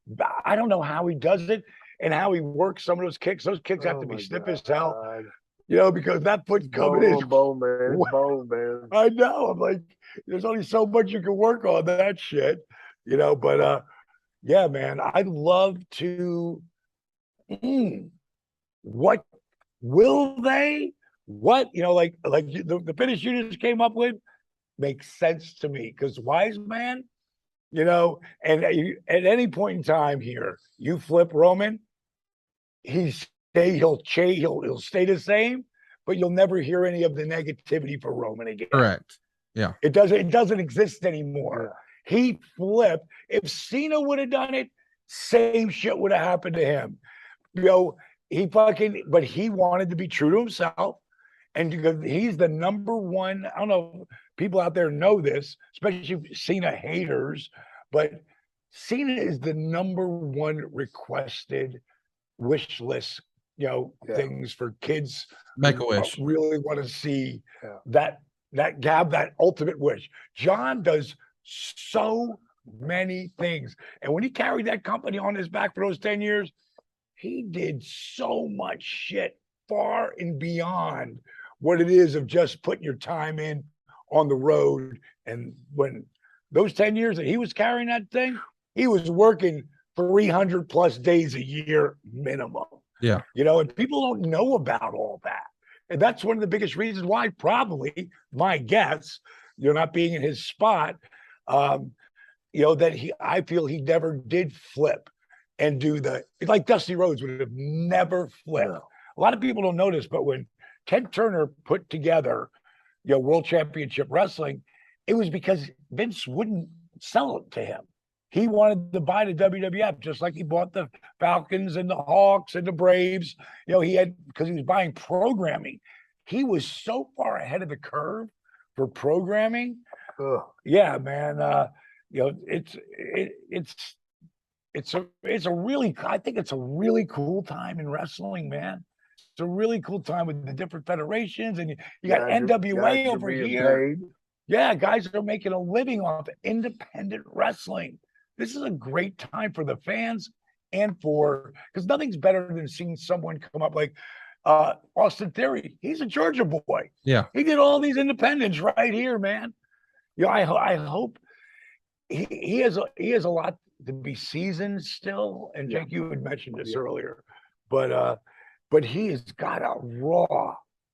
I don't know how he does it and how he works some of those kicks. Those kicks have to be stiff as hell, because that foot's coming in. Bone, man. It's bone, man. I know. I'm like, there's only so much you can work on that shit, but yeah, man, I'd love to. What will they? What, like the finish you just came up with makes sense to me, because Wise Man, and at any point in time here, you flip Roman, he'll stay the same, but you'll never hear any of the negativity for Roman again. Correct. Yeah. It doesn't exist anymore. Yeah. He flipped. If Cena would have done it, same shit would have happened to him. But he wanted to be true to himself. And because he's the number one, I don't know, people out there know this, especially Cena haters, but Cena is the number one requested wish list, things for kids. Make a wish. Really want to see that ultimate wish. John does so many things. And when he carried that company on his back for those 10 years, he did so much shit far and beyond what it is of just putting your time in on the road. And when those 10 years that he was carrying that thing, he was working 300 plus days a year minimum. Yeah. And people don't know about all that. And that's one of the biggest reasons why, probably, my guess, not being in his spot, that I feel he never did flip and do like Dusty Rhodes would have never flipped. A lot of people don't know this, but when Ted Turner put together, World Championship Wrestling, it was because Vince wouldn't sell it to him. He wanted to buy the WWF, just like he bought the Falcons and the Hawks and the Braves. Because he was buying programming. He was so far ahead of the curve for programming. Yeah, man. I think it's a really cool time in wrestling, man. It's a really cool time with the different federations, and you got NWA over here. Paid. Yeah, guys are making a living off independent wrestling. This is a great time for the fans and because nothing's better than seeing someone come up like Austin Theory. He's a Georgia boy. Yeah. He did all these independents right here, man. I hope he has a lot to be seasoned still. And Jake, you had mentioned this earlier, but he has got a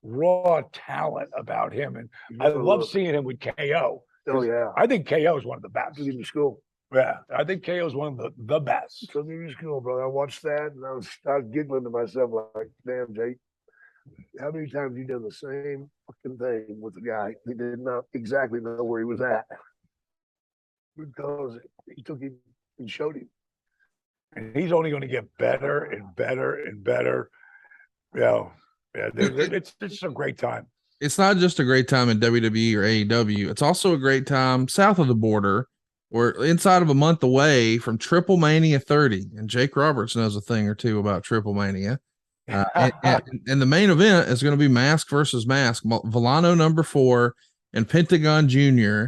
raw talent about him. And I love seeing him with KO. Oh, yeah. I think KO is one of the best. Took him to school. Yeah, I think KO is one of the best. Took me to school, brother. I watched that, and I was giggling to myself like, damn, Jake, how many times have you done the same fucking thing with the guy? He did not exactly know where he was at. Because he took him and showed him. And he's only going to get better and better and better. It's a great time. It's not just a great time in WWE or AEW. It's also a great time south of the border. We're inside of a month away from Triple Mania 30, and Jake Roberts knows a thing or two about Triple Mania. And the main event is going to be Mask versus Mask, Villano number 4 and Pentagon Jr.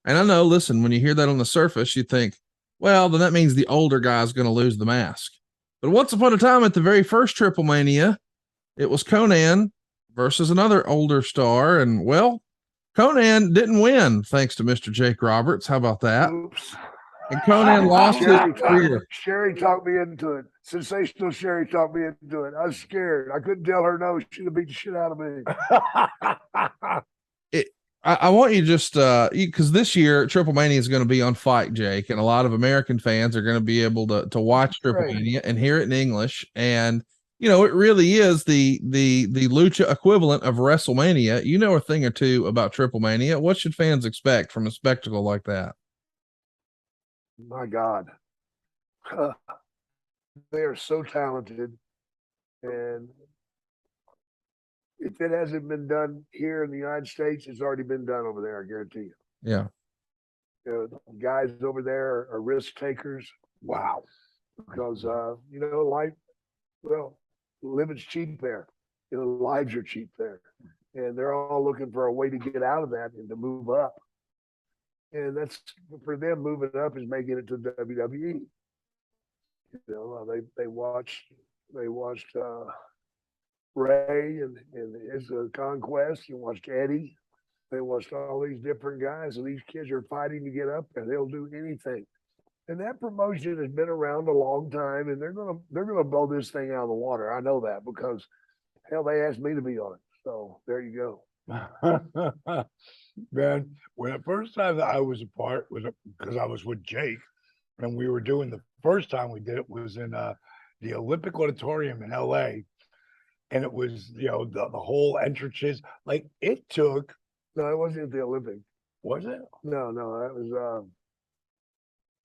And I know, listen, when you hear that on the surface, you think, well, then that means the older guy is going to lose the mask. But once upon a time at the very first Triple Mania, it was Conan versus another older star. And, well, Conan didn't win, thanks to Mr. Jake Roberts. How about that? Oops. And Conan lost his career. Sherry talked me into it. Sensational Sherry talked me into it. I was scared. I couldn't tell her no. She'd have beat the shit out of me. I want you just because this year Triple Mania is going to be on Fight, Jake, and a lot of American fans are going to be able to watch Triple Mania and hear it in English. And you know, it really is the lucha equivalent of WrestleMania. You know a thing or two about Triple Mania. What should fans expect from a spectacle like that? My God, they are so talented, and if it hasn't been done here in the United States, it's already been done over there. I guarantee you. Yeah. Guys over there are risk takers. Wow. Because, life, living's cheap there. Lives are cheap there. And they're all looking for a way to get out of that and to move up. And that's for them, moving up is making it to WWE. They watched Ray and his conquest. You watched Eddie. They watched all these different guys, and these kids are fighting to get up there. They'll do anything. And that promotion has been around a long time, and they're gonna blow this thing out of the water. I know that because hell, they asked me to be on it. So there you go. Man, when the first time that I was a part was because I was with Jake, and we were doing the first time we did it was in the Olympic Auditorium in LA. And it was, the whole entrances, like it took. No, it wasn't at the Olympic. Was it? No, that was.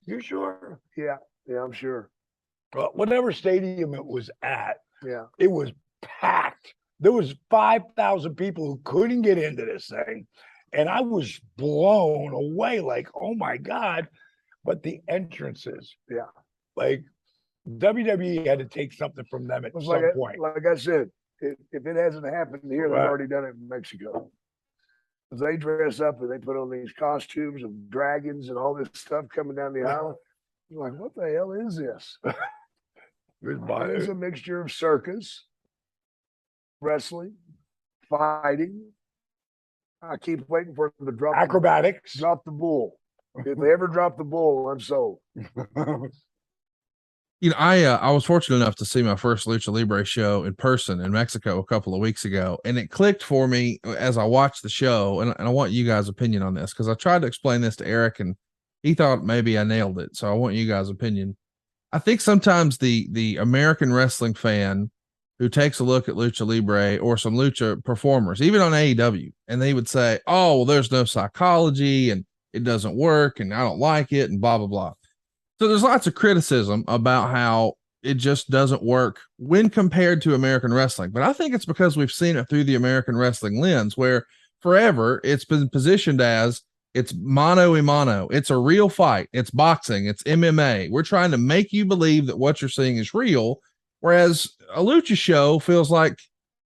You sure? Yeah, I'm sure. Well, whatever stadium it was at, yeah, it was packed. There was 5,000 people who couldn't get into this thing, and I was blown away. Like, oh my God! But the entrances, yeah, like WWE had to take something from them at some point. Like I said, if it hasn't happened here, they've already done it in Mexico. They dress up and they put on these costumes of dragons and all this stuff coming down the aisle. You're like, what the hell is this? It's a mixture of circus, wrestling, fighting. I keep waiting for them to drop acrobatics. Drop the bull. If they ever drop the bull, I'm sold. I was fortunate enough to see my first Lucha Libre show in person in Mexico a couple of weeks ago, and it clicked for me as I watched the show. And I want you guys' opinion on this because I tried to explain this to Eric, and he thought maybe I nailed it. So I want you guys' opinion. I think sometimes the American wrestling fan who takes a look at Lucha Libre or some Lucha performers, even on AEW, and they would say, "Oh, well, there's no psychology, and it doesn't work, and I don't like it, and blah blah blah." So there's lots of criticism about how it just doesn't work when compared to American wrestling. But I think it's because we've seen it through the American wrestling lens, where forever it's been positioned as it's mano a mano. It's a real fight. It's boxing. It's MMA. We're trying to make you believe that what you're seeing is real. Whereas a lucha show feels like,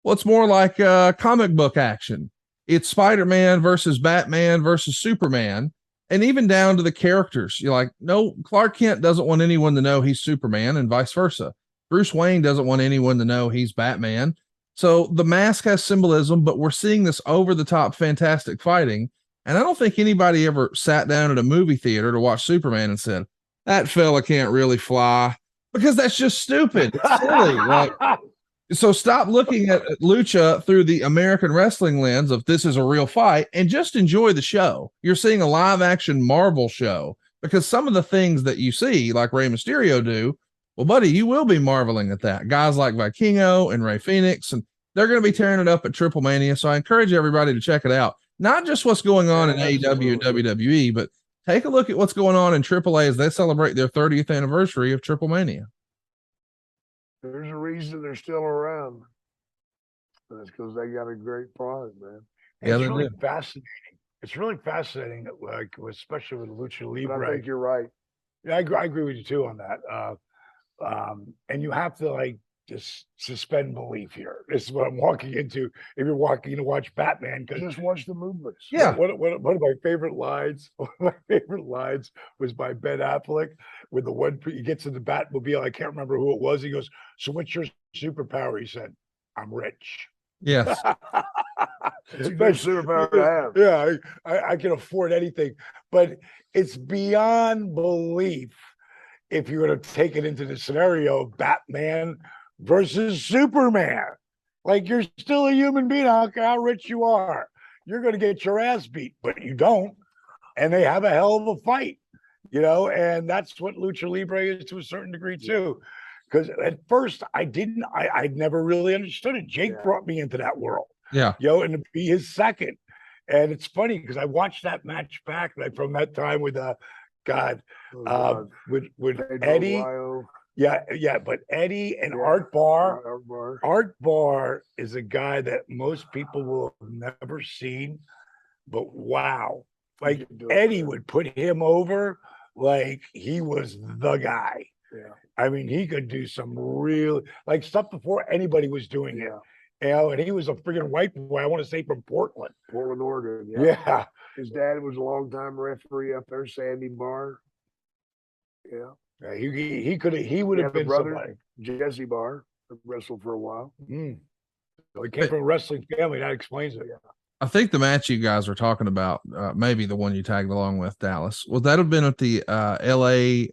well, it's more like comic book action. It's Spider-Man versus Batman versus Superman. And even down to the characters, you're like, no, Clark Kent doesn't want anyone to know he's Superman and vice versa. Bruce Wayne doesn't want anyone to know he's Batman. So the mask has symbolism, but we're seeing this over the top, fantastic fighting. And I don't think anybody ever sat down at a movie theater to watch Superman and said, that fella can't really fly, because that's just stupid. It's silly. Like, so stop looking at lucha through the American wrestling lens of this is a real fight and just enjoy the show. You're seeing a live action Marvel show, because some of the things that you see, like Rey Mysterio do, well, buddy, you will be marveling at that. Guys like Vikingo and Rey Fenix, and they're going to be tearing it up at Triple Mania. So I encourage everybody to check it out. Not just what's going on in AEW and WWE, but take a look at what's going on in AAA as they celebrate their 30th anniversary of Triple Mania. There's a reason they're still around. That's because they got a great product, man. Yeah, it's really fascinating. It's really fascinating, like especially with Lucha Libre. But I think you're right. Yeah, I agree with you too on that. And you have to like just suspend belief here. This is what I'm walking into. If you're walking to watch Batman, because just watch the movements. Yeah. One of my favorite lines. One of my favorite lines was by Ben Affleck with the one he gets in the Batmobile. I can't remember who it was. He goes, "So what's your superpower?" He said, "I'm rich." Yes. It's a good superpower to have. Yeah, I can afford anything, but it's beyond belief if you're going to take it into the scenario of Batman versus Superman. Like, you're still a human being. I don't care how rich you are. you're going to get your ass beat, but you don't. And they have a hell of a fight, and that's what Lucha Libre is to a certain degree too. Because at first I never really understood it. Jake brought me into that world. Yeah. And to be his second. And it's funny because I watched that match back from that time with with Eddie. Ohio. Yeah, but Eddie and Art Barr. Art Barr is a guy that most people will have never seen, but wow. Like Eddie would put him over like he was the guy. Yeah. I mean, he could do some real stuff before anybody was doing it. And he was a freaking white boy, I want to say from Portland, Oregon. Yeah. His dad was a longtime referee up there, Sandy Barr. Yeah. He would have been brother, somebody. Jesse Barr, wrestled for a while. So he came from a wrestling family. That explains it. Yeah. I think the match you guys were talking about, maybe the one you tagged along with, Dallas, well, that have been at the LA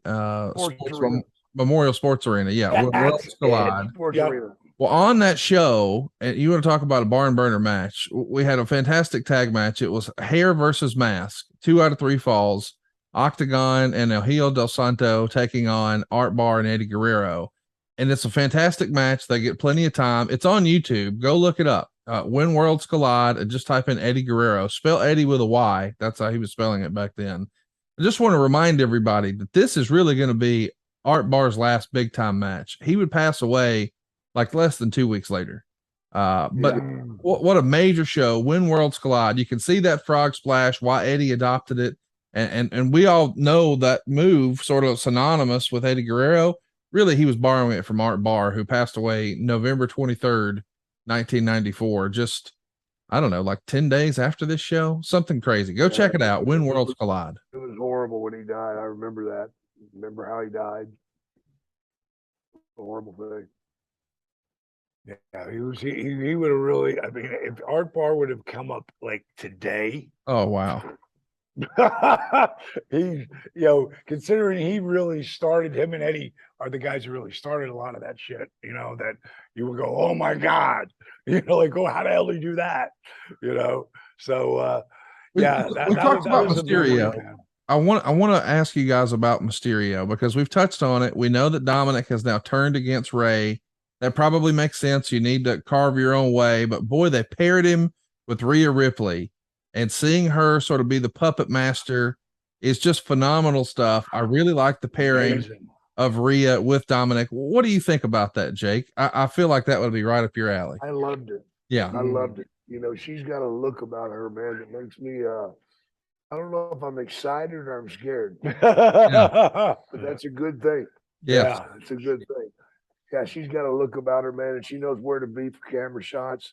Memorial Sports Arena. Yeah. Worlds Collide. Well, on that show, and you want to talk about a barn burner match, we had a fantastic tag match. It was hair versus mask, 2 out of 3 falls, Octagon and El Hijo del Santo taking on Art Barr and Eddie Guerrero. And it's a fantastic match. They get plenty of time. It's on YouTube. Go look it up. When Worlds Collide, and just type in Eddie Guerrero. Spell Eddie with a Y. That's how he was spelling it back then. I just want to remind everybody that this is really going to be Art Barr's last big time match. He would pass away like less than 2 weeks later. What a major show. When Worlds Collide. You can see that frog splash, why Eddie adopted it. And we all know that move, sort of synonymous with Eddie Guerrero. Really, he was borrowing it from Art Barr, who passed away November 23rd, 1994. Just, I don't know, like 10 days after this show. Something crazy. Go check it out. When Worlds Collide. It was horrible when he died. I remember that. Remember how he died. A horrible thing. Yeah, he would have really, I mean, if Art Barr would have come up like today. Oh, wow. He, considering he really started, him and Eddie are the guys who really started a lot of that shit, that you would go, oh my God, how the hell did you do that? So we talked about Mysterio. I want to ask you guys about Mysterio because we've touched on it. We know that Dominic has now turned against Ray. That probably makes sense. You need to carve your own way, but boy, they paired him with Rhea Ripley. And seeing her sort of be the puppet master is just phenomenal stuff. I really like the pairing of Rhea with Dominic. What do you think about that, Jake? I feel like that would be right up your alley. I loved it. Yeah. I loved it. She's got a look about her, man, that makes me, I don't know if I'm excited or I'm scared. But that's a good thing. Yeah. It's a good thing. Yeah, she's got a look about her, man, and she knows where to be for camera shots.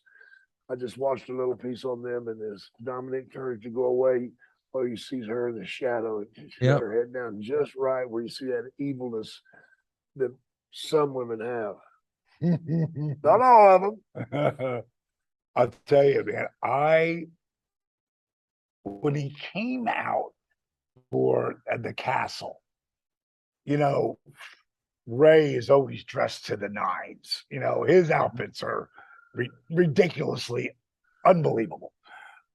I just watched a little piece on them, and as Dominic turns to go away, you see her in the shadow. She's got her head down just right where you see that evilness that some women have. Not all of them. I'll tell you, man, when he came out for the castle, Ray is always dressed to the nines. His outfits are ridiculously unbelievable.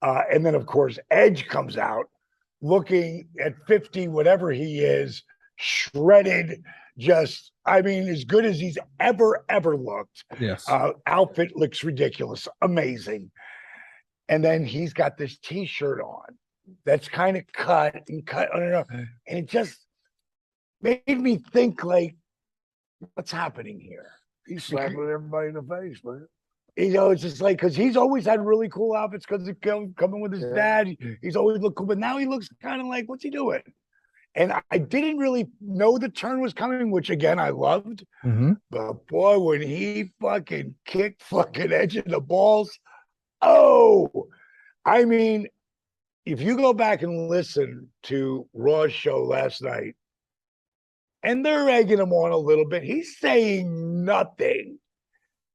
And then, of course, Edge comes out looking at 50, whatever he is, shredded, just, as good as he's ever looked. Yes. Outfit looks ridiculous, amazing. And then he's got this T-shirt on that's kind of cut, I don't know. And it just made me think, what's happening here? He's slapping everybody in the face, man. It's just because he's always had really cool outfits because he coming with his dad. He's always looked cool, but now he looks kind of like, what's he doing? And I didn't really know the turn was coming, which again, I loved. Mm-hmm. But boy, when he fucking kicked fucking Edge in the balls, if you go back and listen to Raw's show last night, and they're egging him on a little bit, he's saying nothing.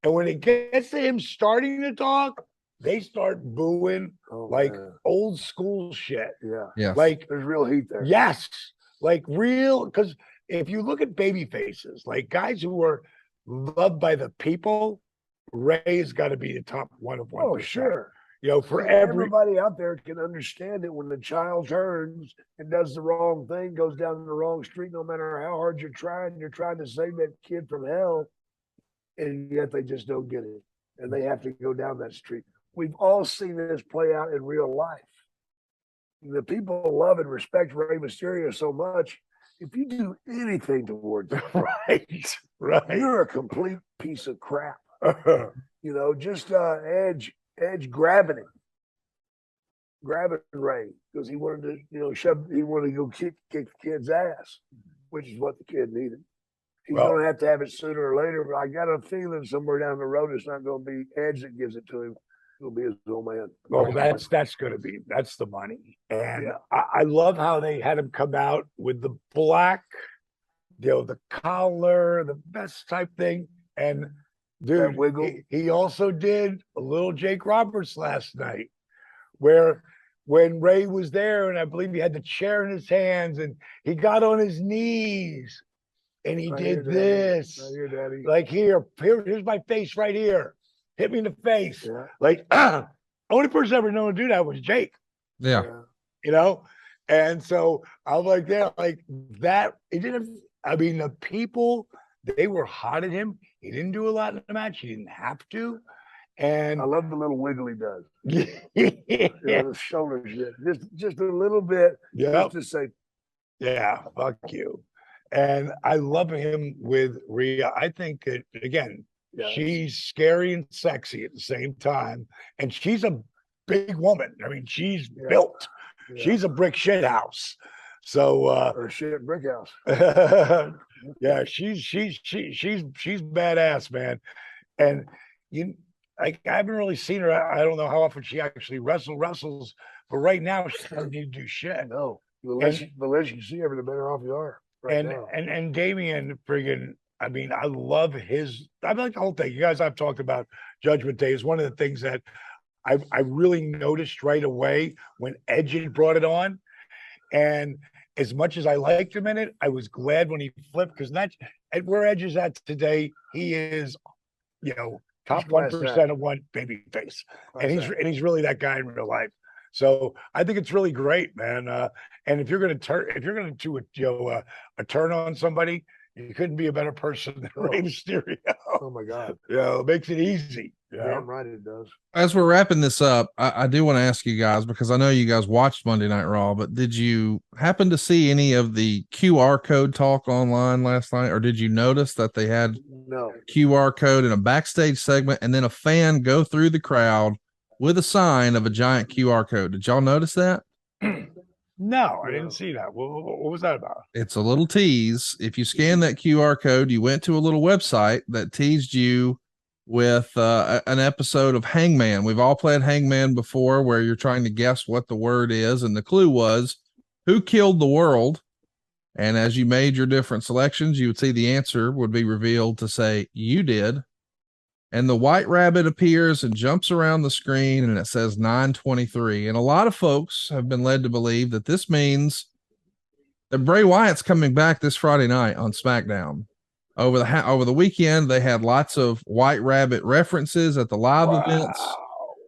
And when it gets to him starting to talk, they start booing old school shit. Yeah. Yes. There's real heat there. Yes. Because if you look at baby faces, guys who are loved by the people, Ray's got to be the top 1%. Oh, sure. for everybody out there can understand it when the child turns and does the wrong thing, goes down the wrong street, no matter how hard you're trying to save that kid from hell, and yet they just don't get it. And they have to go down that street. We've all seen this play out in real life. The people love and respect Rey Mysterio so much. If you do anything towards it, right, you're a complete piece of crap. Just Edge grabbing Ray because he wanted to, he wanted to go kick the kid's ass, which is what the kid needed. He's going to have it sooner or later, but I got a feeling somewhere down the road it's not going to be Edge that gives it to him. It'll be his old man. Well, that's the money. And I love how they had him come out with the black, the collar, the vest type thing. And dude, he also did a little Jake Roberts last night, where when Ray was there, and I believe he had the chair in his hands, and he got on his knees, and he did this, like here's my face right here. Hit me in the face. Yeah. Like, only person ever known to do that was Jake. Yeah. And so I'm like, like that. It didn't, the people, they were hot at him. He didn't do a lot in the match. He didn't have to. And I love the little wiggle he does. The shoulders, just a little bit, just to say, fuck you. And I love him with Rhea. I think that, again, she's scary and sexy at the same time. And she's a big woman. She's built. Yeah. She's a brick shit house. So or shit brick house. She's badass, man. And I haven't really seen her. I don't know how often she actually wrestles, but right now she doesn't need to do shit. No. The less you see her, the better off you are. And Damian friggin', I love his. I like the whole thing. You guys, I've talked about Judgment Day is one of the things that I really noticed right away when Edge had brought it on. And as much as I liked him in it, I was glad when he flipped, because that's at where Edge is at today. He is, top 1% of one baby face, and he's really that guy in real life. So I think it's really great, man. And if you're going to do a turn on somebody, you couldn't be a better person than Rey Mysterio. Oh my God! It makes it easy. Damn right it does. As we're wrapping this up, I do want to ask you guys, because I know you guys watched Monday Night Raw, but did you happen to see any of the QR code talk online last night, or did you notice that they had QR code in a backstage segment and then a fan go through the crowd with a sign of a giant QR code? Did y'all notice that? No, I didn't see that. What was that about? It's a little tease. If you scan that QR code, you went to a little website that teased you with an episode of Hangman. We've all played Hangman before, where you're trying to guess what the word is, and the clue was who killed the world. And as you made your different selections, you would see the answer would be revealed to say you did. And the white rabbit appears and jumps around the screen, and it says 923. And a lot of folks have been led to believe that this means that Bray Wyatt's coming back this Friday night on SmackDown. Over the weekend, they had lots of white rabbit references at the live events.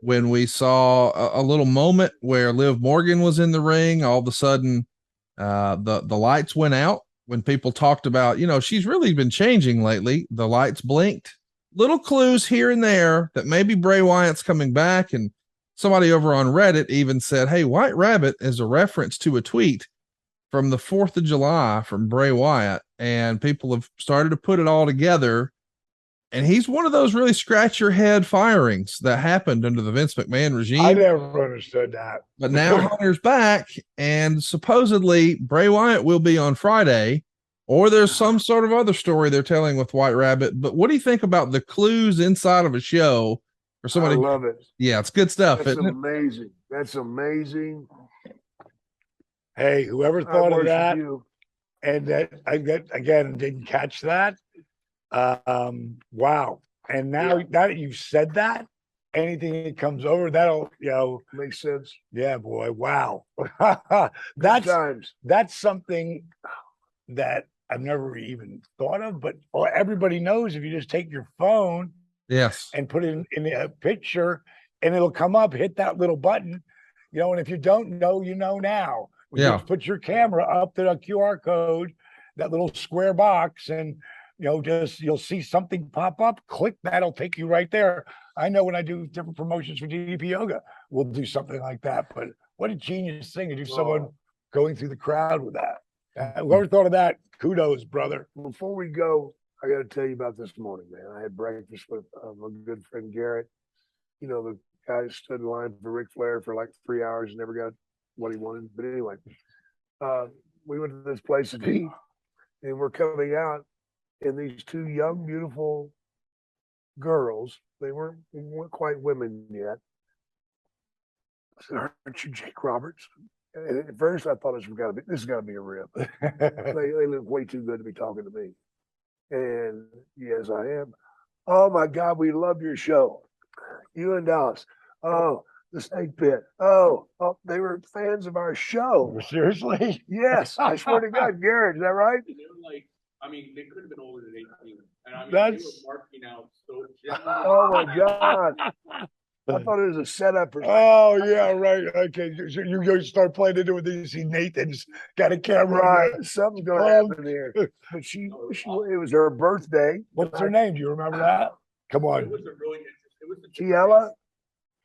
When we saw a little moment where Liv Morgan was in the ring, all of a sudden the lights went out. When people talked about, she's really been changing lately, the lights blinked. Little clues here and there that maybe Bray Wyatt's coming back. And somebody over on Reddit even said, hey, White Rabbit is a reference to a tweet from the 4th of July from Bray Wyatt. And people have started to put it all together. And he's one of those really scratch your head firings that happened under the Vince McMahon regime. I never understood that. But now Hunter's back, and supposedly Bray Wyatt will be on Friday, or there's some sort of other story they're telling with White Rabbit. But what do you think about the clues inside of a show for somebody? I love it. Yeah, it's good stuff. That's amazing. That's amazing. Hey, whoever thought of that, and that again didn't catch that. Wow. And now that you've said that, anything that comes over, that'll makes sense. Yeah, boy. Wow. That's something that I've never even thought of, but everybody knows if you just take your phone and put it in a picture, and it'll come up, hit that little button, you know, and if you don't know, you know now. Yeah. Put your camera up to the QR code, that little square box, and you know, just you'll see something pop up, click that'll take you right there. I know when I do different promotions for DDP Yoga, we'll do something like that. But what a genius thing to do, someone going through the crowd with that. Whoever thought of that, kudos, brother. Before we go, I got to tell you about this morning, man. I had breakfast with my good friend Garrett. You know, the guy who stood in line for Ric Flair for like 3 hours and never got what he wanted. But anyway, we went to this place to eat, and we're coming out, and these two young, beautiful girls, they weren't quite women yet. I said, "Aren't you Jake Roberts?" And at first, I thought this has got to be a rip. They look way too good to be talking to me. And yes, I am. Oh my God, we love your show. You and Dallas. Oh, the Snake Pit. Oh, they were fans of our show. Seriously? Yes, I swear to God, Garrett, is that right? They were like, I mean, they could have been older than 18. And I mean, That's... they were marking out so generally. Oh my God. I thought it was a setup. Oh, yeah, right. Okay. So you go start playing into it, then you see Nathan's got a camera. Right. Something's going to happen here. But it was her birthday. What's her name? Do you remember that? Come on. It was a really interesting.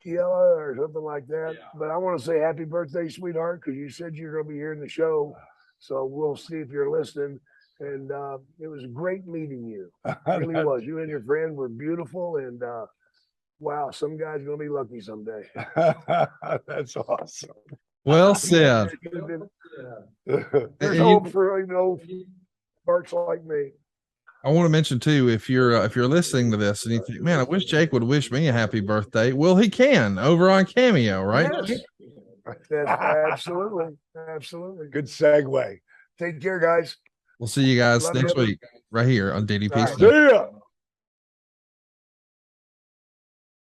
Tiella or something like that. Yeah. But I want to say happy birthday, sweetheart, because you said you're going to be here in the show. So we'll see if you're listening. And it was great meeting you. It really was. You and your friend were beautiful. And wow, some guy's going to be lucky someday. That's awesome. Well said. There's hope for even old barks like me. I want to mention too, if you're listening to this and you think, man, I wish Jake would wish me a happy birthday. Well, he can over on Cameo, right? Yes. Absolutely. Good segue. Take care, guys. We'll see you guys next week right here on DDP. See ya.